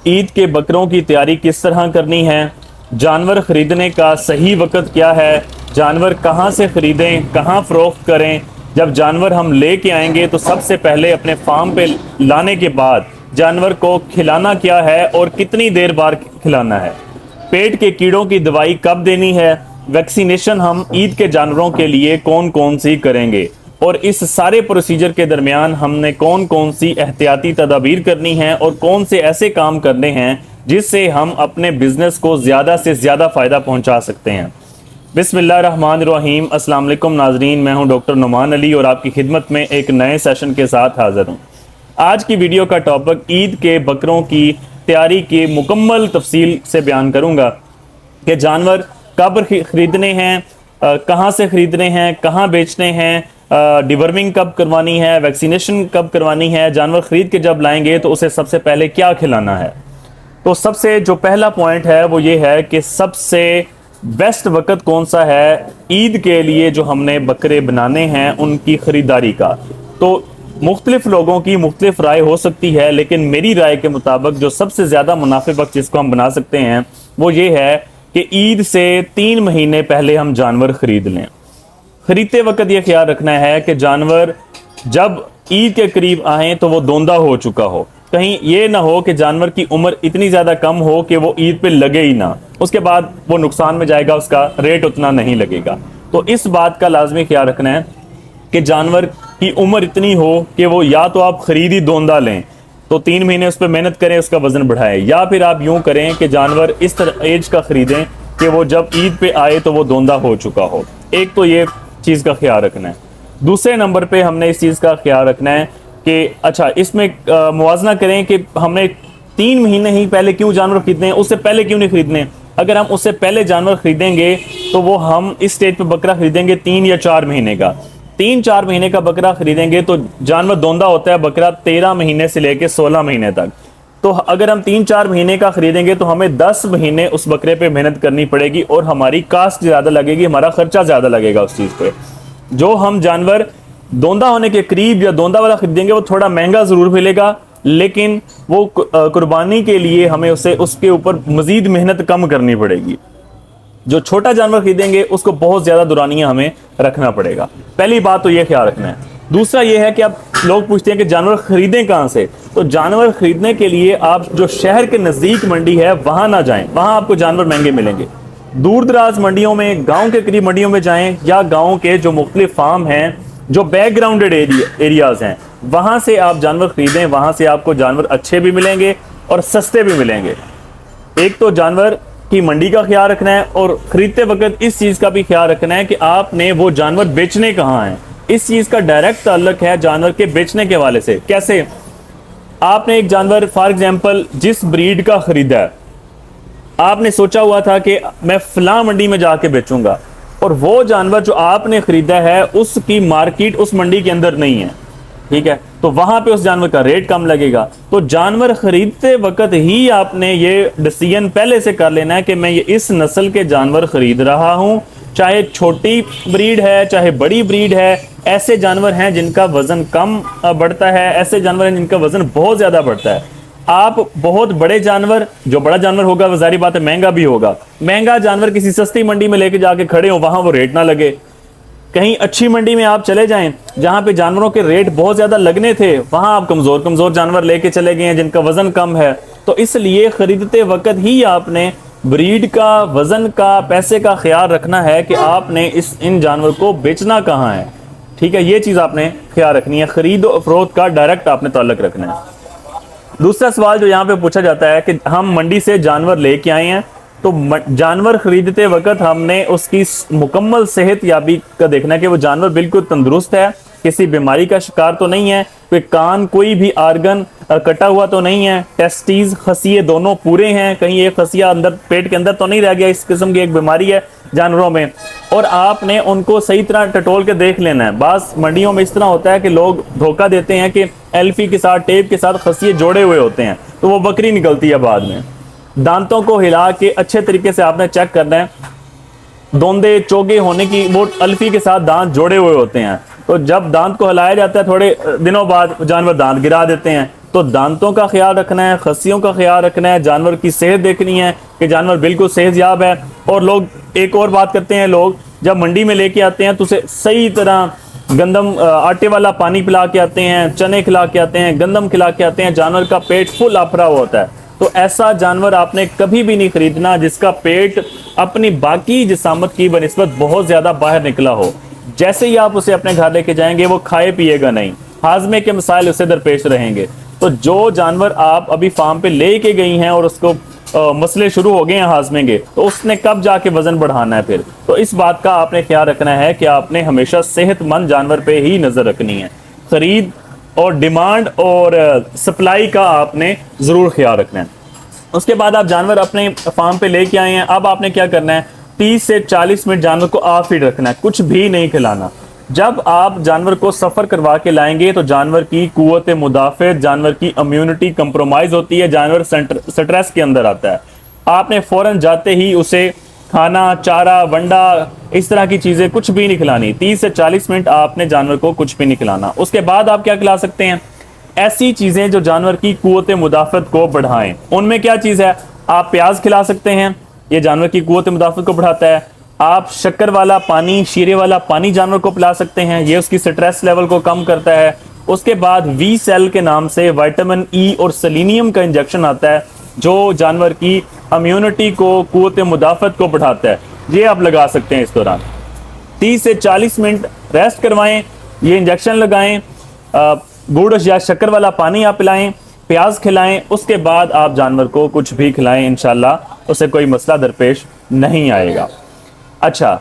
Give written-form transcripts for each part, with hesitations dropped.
ईद के बकरों की तैयारी किस तरह करनी है, जानवर ख़रीदने का सही वक़्त क्या है, जानवर कहाँ से ख़रीदें, कहाँ फ़रोख्त करें, जब जानवर हम ले के आएंगे तो सबसे पहले अपने फार्म पे लाने के बाद जानवर को खिलाना क्या है और कितनी देर बाद खिलाना है, पेट के कीड़ों की दवाई कब देनी है, वैक्सीनेशन हम ईद के जानवरों के लिए कौन कौन सी करेंगे और इस सारे प्रोसीजर के दरमियान हमने कौन कौन सी एहतियाती तदाबीर करनी है और कौन से ऐसे काम करने हैं जिससे हम अपने बिजनेस को ज़्यादा से ज़्यादा फ़ायदा पहुंचा सकते हैं। बिस्मिल्लाहिर्रहमानिर्रहीम। अस्सलाम वालेकुम नाजरीन, मैं हूं डॉक्टर नुमान अली और आपकी खिदमत में एक नए सेशन के साथ हाज़िर हूं। आज की वीडियो का टॉपिक ईद के बकरों की तैयारी की मुकम्मल तफसील से बयान करूँगा कि जानवर कब ख़रीदने हैं, कहाँ से ख़रीदने हैं, कहाँ बेचने हैं, डिवर्मिंग कब करवानी है, वैक्सीनेशन कब करवानी है, जानवर ख़रीद के जब लाएंगे तो उसे सबसे पहले क्या खिलाना है। तो सबसे जो पहला पॉइंट है वो ये है कि सबसे बेस्ट वक़्त कौन सा है ईद के लिए जो हमने बकरे बनाने हैं उनकी ख़रीदारी का। तो मुख्तलिफ लोगों की मुख्तलिफ राय हो सकती है, लेकिन मेरी राय के मुताबिक जो सबसे ज़्यादा मुनाफे वक्त जिसको हम बना सकते हैं वो ये है कि ईद से 3 महीने पहले हम जानवर ख़रीद लें। ख़रीदते वक्त ये ख्याल रखना है कि जानवर जब ईद के करीब आएँ तो वो दोंदा हो चुका हो, कहीं ये ना हो कि जानवर की उम्र इतनी ज़्यादा कम हो कि वो ईद पे लगे ही ना, उसके बाद वो नुकसान में जाएगा, उसका रेट उतना नहीं लगेगा। तो इस बात का लाजमी ख्याल रखना है कि जानवर की उम्र इतनी हो कि वो या तो आप ख़रीदी दोंदा लें तो 3 महीने उस पर मेहनत करें, उसका वज़न बढ़ाएं, या फिर आप यूँ करें कि जानवर इस तरह एज का ख़रीदें कि वो जब ईद पे आए तो वो दोंदा हो चुका हो। एक तो ये चीज़ का ख्याल रखना है। दूसरे नंबर पे हमने इस चीज़ का ख्याल रखना है कि अच्छा इसमें मुवाजना करें कि हमने 3 महीने ही पहले क्यों जानवर खरीदने हैं, उससे पहले क्यों नहीं खरीदने। अगर हम उससे पहले जानवर खरीदेंगे तो वो हम इस स्टेज पे बकरा खरीदेंगे 3 या 4 महीने का, 3-4 महीने का बकरा खरीदेंगे तो जानवर दोंदा होता है बकरा 13 महीने से लेकर 16 महीने तक। तो अगर हम 3-4 महीने का खरीदेंगे तो हमें 10 महीने उस बकरे पे मेहनत करनी पड़ेगी और हमारी कास्ट ज़्यादा लगेगी, हमारा खर्चा ज़्यादा लगेगा उस चीज़ पे। जो हम जानवर दोंदा होने के करीब या दोंदा वाला खरीदेंगे वो थोड़ा महंगा ज़रूर मिलेगा, लेकिन वो कुर्बानी के लिए हमें उसके ऊपर मज़ीद मेहनत कम करनी पड़ेगी। जो छोटा जानवर खरीदेंगे उसको बहुत ज़्यादा दुरानियाँ हमें रखना पड़ेगा। पहली बात तो ये ख्याल रखना है। दूसरा ये है कि अब लोग पूछते हैं कि जानवर ख़रीदें कहाँ से। तो जानवर ख़रीदने के लिए आप जो शहर के नज़दीक मंडी है वहाँ ना जाएं, वहाँ आपको जानवर महंगे मिलेंगे। दूर दराज मंडियों में, गांव के करीब मंडियों में जाएं, या गांव के जो मुख्तलिफ फार्म हैं, जो बैकग्राउंडेड एरियाज़ हैं, वहाँ से आप जानवर ख़रीदें। वहाँ से आपको जानवर अच्छे भी मिलेंगे और सस्ते भी मिलेंगे। एक तो जानवर की मंडी का ख्याल रखना है और ख़रीदते वक्त इस चीज़ का भी ख्याल रखना है कि आपने वो जानवर बेचने कहाँ हैं। इस चीज़ का डायरेक्ट ताल्लुक है जानवर के बेचने के हवाले से। कैसे? आपने एक जानवर फॉर एग्जांपल जिस ब्रीड का ख़रीदा है, आपने सोचा हुआ था कि मैं फ़लाँ मंडी में जाके बेचूंगा, और वो जानवर जो आपने ख़रीदा है उसकी मार्केट उस मंडी के अंदर नहीं है, ठीक है, तो वहाँ पे उस जानवर का रेट कम लगेगा। तो जानवर ख़रीदते वक्त ही आपने ये डिसीजन पहले से कर लेना है कि मैं ये इस नस्ल के जानवर ख़रीद रहा हूँ, चाहे छोटी ब्रीड है चाहे बड़ी ब्रीड है। ऐसे जानवर हैं जिनका वज़न कम बढ़ता है, ऐसे जानवर हैं जिनका वज़न बहुत ज़्यादा बढ़ता है। आप बहुत बड़े जानवर, जो बड़ा जानवर होगा वो ज़ाहिर बात है महंगा भी होगा, महंगा जानवर किसी सस्ती मंडी में लेके जाके खड़े हो, वहाँ वो रेट ना लगे। कहीं अच्छी मंडी में आप चले जाएं जहाँ पे जानवरों के रेट बहुत ज़्यादा लगने थे, वहाँ आप कमज़ोर जानवर लेके चले गए हैं जिनका वज़न कम है। तो इसलिए ख़रीदते वक्त ही आपने ब्रीड का, वज़न का, पैसे का ख्याल रखना है कि आपने इन जानवर को बेचना कहाँ है, ठीक है। ये चीज़ आपने ख्याल रखनी है। ख़रीद और फरोख्त का डायरेक्ट आपने ताल्लुक रखना है। दूसरा सवाल जो यहाँ पे पूछा जाता है कि हम मंडी से जानवर लेके आए हैं, तो जानवर ख़रीदते वक्त हमने उसकी मुकम्मल सेहत याबी का देखना है कि वो जानवर बिल्कुल तंदुरुस्त है, किसी बीमारी का शिकार तो नहीं है, कोई कान, कोई भी आर्गन कटा हुआ तो नहीं है, टेस्टीज, खसिए दोनों पूरे हैं, कहीं एक खसिया अंदर पेट के अंदर तो नहीं रह गया। इस किस्म की एक बीमारी है जानवरों में, और आपने उनको सही तरह टटोल के देख लेना है। बास मंडियों में इस तरह होता है कि लोग धोखा देते हैं कि एल्फी के साथ, टेप के साथ खसिए जोड़े हुए होते हैं, तो वो बकरी निकलती है बाद में। दांतों को हिला के अच्छे तरीके से आपने चेक करना है, दोंदे चोगे होने की, वो अल्फी के साथ दांत जोड़े हुए होते हैं, तो जब दांत को हिलाया जाता है थोड़े दिनों बाद जानवर दांत गिरा देते हैं, तो दांतों का ख्याल रखना है, खस्सियों का ख्याल रखना है, जानवर की सेहत देखनी है कि जानवर बिल्कुल सेहतयाब है। और लोग एक और बात करते हैं, लोग जब मंडी में लेके आते हैं तो उसे सही तरह गंदम आटे वाला पानी पिला के आते हैं, चने खिला के आते हैं, गंदम खिला के आते हैं, जानवर का पेट फुल आफरा हुआ होता है। तो ऐसा जानवर आपने कभी भी नहीं खरीदना जिसका पेट अपनी बाकी जिसामत की बनिस्बत बहुत ज्यादा बाहर निकला हो। जैसे ही आप उसे अपने घर लेके जाएंगे वो खाए पिएगा नहीं, हाजमे के मसाइल उससे दरपेश रहेंगे। तो जो जानवर आप अभी फार्म पे लेके गई हैं और उसको मसले शुरू हो गए हैं हाजमे के, तो उसने कब जाके वजन बढ़ाना है फिर। तो इस बात का आपने ख्याल रखना है कि आपने हमेशा सेहतमंद जानवर पे ही नजर रखनी है। खरीद और डिमांड और सप्लाई का आपने जरूर ख्याल रखना है। उसके बाद आप जानवर अपने फार्म पे लेके आए हैं, अब आपने क्या करना है, 30 से 40 मिनट जानवर को आप फीड रखना है, कुछ भी नहीं खिलाना। जब आप जानवर को सफर करवा के लाएंगे तो जानवर की कुव्वत मुदाफ़त, जानवर की इम्यूनिटी कंप्रोमाइज होती है, जानवर स्ट्रेस के अंदर आता है। आपने फौरन जाते ही उसे खाना, चारा, वंडा, इस तरह की चीजें कुछ भी नहीं खिलानी। 30 से 40 मिनट आपने जानवर को कुछ भी नहीं खिलाना। उसके बाद आप क्या खिला सकते हैं, ऐसी चीजें जो जानवर की कुव्वत मुदाफ़त को बढ़ाएं। उनमें क्या चीज है, आप प्याज खिला सकते हैं, ये जानवर की कुव्वत मुदाफ़त को बढ़ाता है। आप शक्कर वाला पानी, शीरे वाला पानी जानवर को पिला सकते हैं, ये उसकी स्ट्रेस लेवल को कम करता है। उसके बाद वी सेल के नाम से विटामिन ई और सेलेनियम का इंजेक्शन आता है जो जानवर की इम्यूनिटी को, कुव्वत मुदाफ़त को बढ़ाता है, ये आप लगा सकते हैं। इस दौरान 30 से 40 मिनट रेस्ट करवाएं, ये इंजेक्शन लगाएं, गुड़ या शक्कर वाला पानी आप पिलाएं, प्याज खिलाएं। उसके बाद आप जानवर को कुछ भी खिलाएं, इंशाल्लाह उसे कोई मसला दरपेश नहीं आएगा। अच्छा,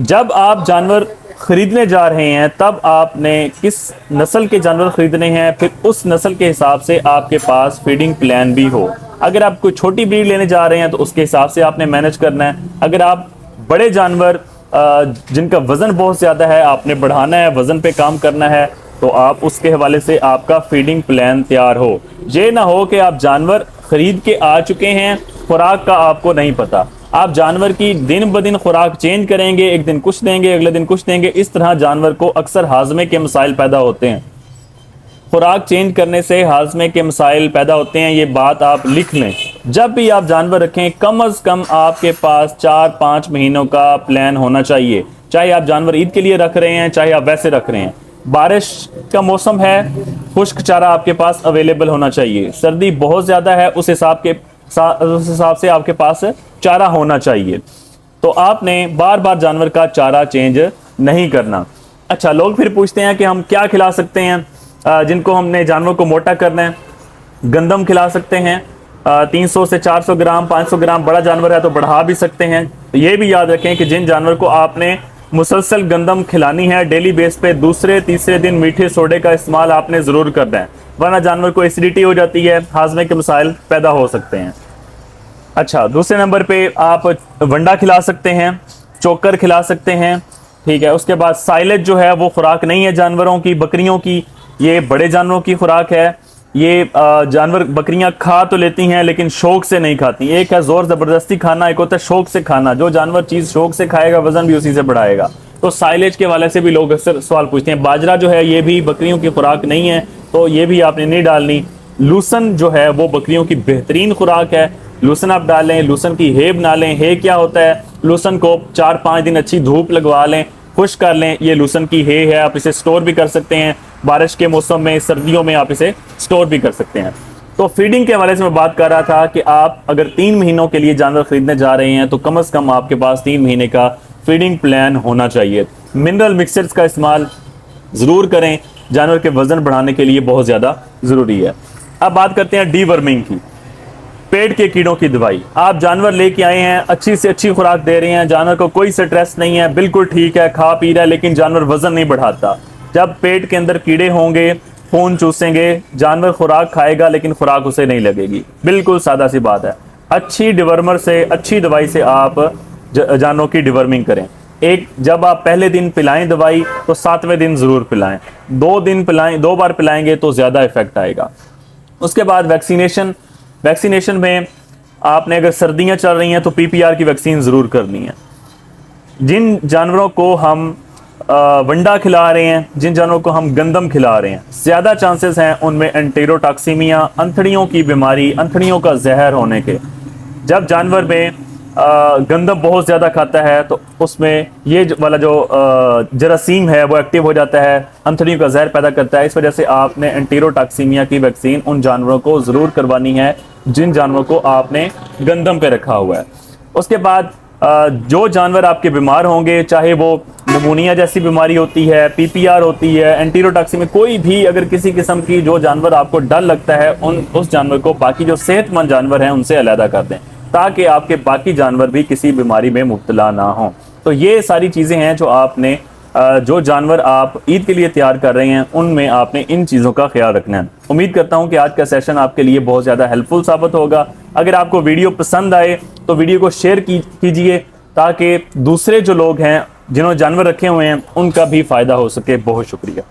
जब आप जानवर खरीदने जा रहे हैं तब आपने किस नस्ल के जानवर खरीदने हैं, फिर उस नस्ल के हिसाब से आपके पास फीडिंग प्लान भी हो। अगर आप कोई छोटी ब्रीड लेने जा रहे हैं तो उसके हिसाब से आपने मैनेज करना है। अगर आप बड़े जानवर जिनका वजन बहुत ज़्यादा है, आपने बढ़ाना है, वजन पे काम करना है, तो आप उसके हवाले से आपका फीडिंग प्लान तैयार हो। ये ना हो कि आप जानवर खरीद के आ चुके हैं, खुराक का आपको नहीं पता, आप जानवर की दिन ब दिन खुराक चेंज करेंगे, एक दिन कुछ देंगे, अगले दिन कुछ देंगे, इस तरह जानवर को अक्सर हाजमे के मसाइल पैदा होते हैं। खुराक चेंज करने से हाजमे के मसाइल पैदा होते हैं, ये बात आप लिख लें। जब भी आप जानवर रखें कम अज़ कम आपके पास 4-5 महीनों का प्लान होना चाहिए, चाहे आप जानवर ईद के लिए रख रहे हैं, चाहे आप वैसे रख रहे हैं। बारिश का मौसम है, खुश्क चारा आपके पास अवेलेबल होना चाहिए। सर्दी बहुत ज़्यादा है, उस हिसाब से आपके पास चारा होना चाहिए। तो आपने बार बार जानवर का चारा चेंज नहीं करना। अच्छा, लोग फिर पूछते हैं कि हम क्या खिला सकते हैं जिनको हमने जानवर को मोटा करना है। गंदम खिला सकते हैं, 300 से 400 ग्राम, 500 ग्राम, बड़ा जानवर है तो बढ़ा भी सकते हैं। ये भी याद रखें कि जिन जानवर को आपने मुसलसल गंदम खिलानी है डेली बेस पे, दूसरे तीसरे दिन मीठे सोडे का इस्तेमाल आपने ज़रूर करना है, वरना जानवर को एसिडिटी हो जाती है, हाजमे के मसाइल पैदा हो सकते हैं। अच्छा, दूसरे नंबर पे आप वंडा खिला सकते हैं, चोकर खिला सकते हैं, ठीक है। उसके बाद साइलेज जो है वो खुराक नहीं है जानवरों की, बकरियों की, ये बड़े जानवरों की खुराक है। ये जानवर, बकरियां खा तो लेती हैं लेकिन शौक से नहीं खाती। एक है जोर ज़बरदस्ती खाना, एक होता है शौक से खाना। जो जानवर चीज़ शौक से खाएगा वजन भी उसी से बढ़ाएगा। तो साइलेज के वाले से भी लोग अक्सर सवाल पूछते हैं। बाजरा जो है ये भी बकरियों की खुराक नहीं है, तो ये भी आपने नहीं डालनी। लूसन जो है वो बकरियों की बेहतरीन खुराक है, लूसन आप डालें, लूसन की हे बना लें। हे क्या होता है, लूसन को 4-5 दिन अच्छी धूप लगवा लें, खुश कर लें, ये लूसन की हे है। आप इसे स्टोर भी कर सकते हैं, बारिश के मौसम में, सर्दियों में आप इसे स्टोर भी कर सकते हैं। तो फीडिंग के हवाले से मैं बात कर रहा था कि आप अगर 3 महीनों के लिए जानवर खरीदने जा रहे हैं तो कम से कम आपके पास 3 महीने का फीडिंग प्लान होना चाहिए। मिनरल मिक्सचर्स का इस्तेमाल ज़रूर करें, जानवर के वजन बढ़ाने के लिए बहुत ज़्यादा ज़रूरी है। अब बात करते हैं डीवर्मिंग की, पेट के कीड़ों की दवाई। आप जानवर लेके आए हैं, अच्छी से अच्छी खुराक दे रहे हैं, जानवर को कोई स्ट्रेस नहीं है, बिल्कुल ठीक है, खा पी रहा है, लेकिन जानवर वजन नहीं बढ़ाता। जब पेट के अंदर कीड़े होंगे, खून चूसेंगे, जानवर खुराक खाएगा लेकिन खुराक उसे नहीं लगेगी। बिल्कुल सादा सी बात है। अच्छी डिवर्मर से, अच्छी दवाई से आप जानवरों की डिवर्मिंग करें। जब आप पहले दिन पिलाएं दवाई तो 7वें दिन ज़रूर पिलाएं। 2 दिन पिलाएं, 2 बार पिलाएंगे तो ज़्यादा इफेक्ट आएगा। उसके बाद वैक्सीनेशन में आपने अगर सर्दियां चल रही हैं तो PPR की वैक्सीन ज़रूर करनी है। जिन जानवरों को हम वंडा खिला रहे हैं, जिन जानवरों को हम गंदम खिला रहे हैं, ज़्यादा चांसेस हैं उनमें एंटेरोटॉक्सीमिया, अंथड़ियों की बीमारी, अंथड़ियों का जहर होने के। जब जानवर में गंदम बहुत ज़्यादा खाता है तो उसमें ये वाला जो जरासीम है वो एक्टिव हो जाता है, अंथड़ियों का जहर पैदा करता है। इस वजह से आपने एंटेरोटॉक्सीमिया की वैक्सीन उन जानवरों को ज़रूर करवानी है जिन जानवरों को आपने गंदम पे रखा हुआ है। उसके बाद जो जानवर आपके बीमार होंगे, चाहे वो निमोनिया जैसी बीमारी होती है, पीपीआर होती है, एंटेरोटॉक्सीमिया, कोई भी अगर किसी किस्म की जो जानवर आपको डर लगता है उस जानवर को बाकी जो सेहतमंद जानवर हैं उनसे अलहदा कर दें, ताकि आपके बाकी जानवर भी किसी बीमारी में मुब्तला ना हों। तो ये सारी चीज़ें हैं जो आपने जो जानवर आप ईद के लिए तैयार कर रहे हैं उनमें आपने इन चीज़ों का ख्याल रखना है। उम्मीद करता हूं कि आज का सेशन आपके लिए बहुत ज़्यादा हेल्पफुल साबित होगा। अगर आपको वीडियो पसंद आए तो वीडियो को शेयर कीजिए ताकि दूसरे जो लोग हैं जिन्होंने जानवर रखे हुए हैं उनका भी फ़ायदा हो सके। बहुत शुक्रिया।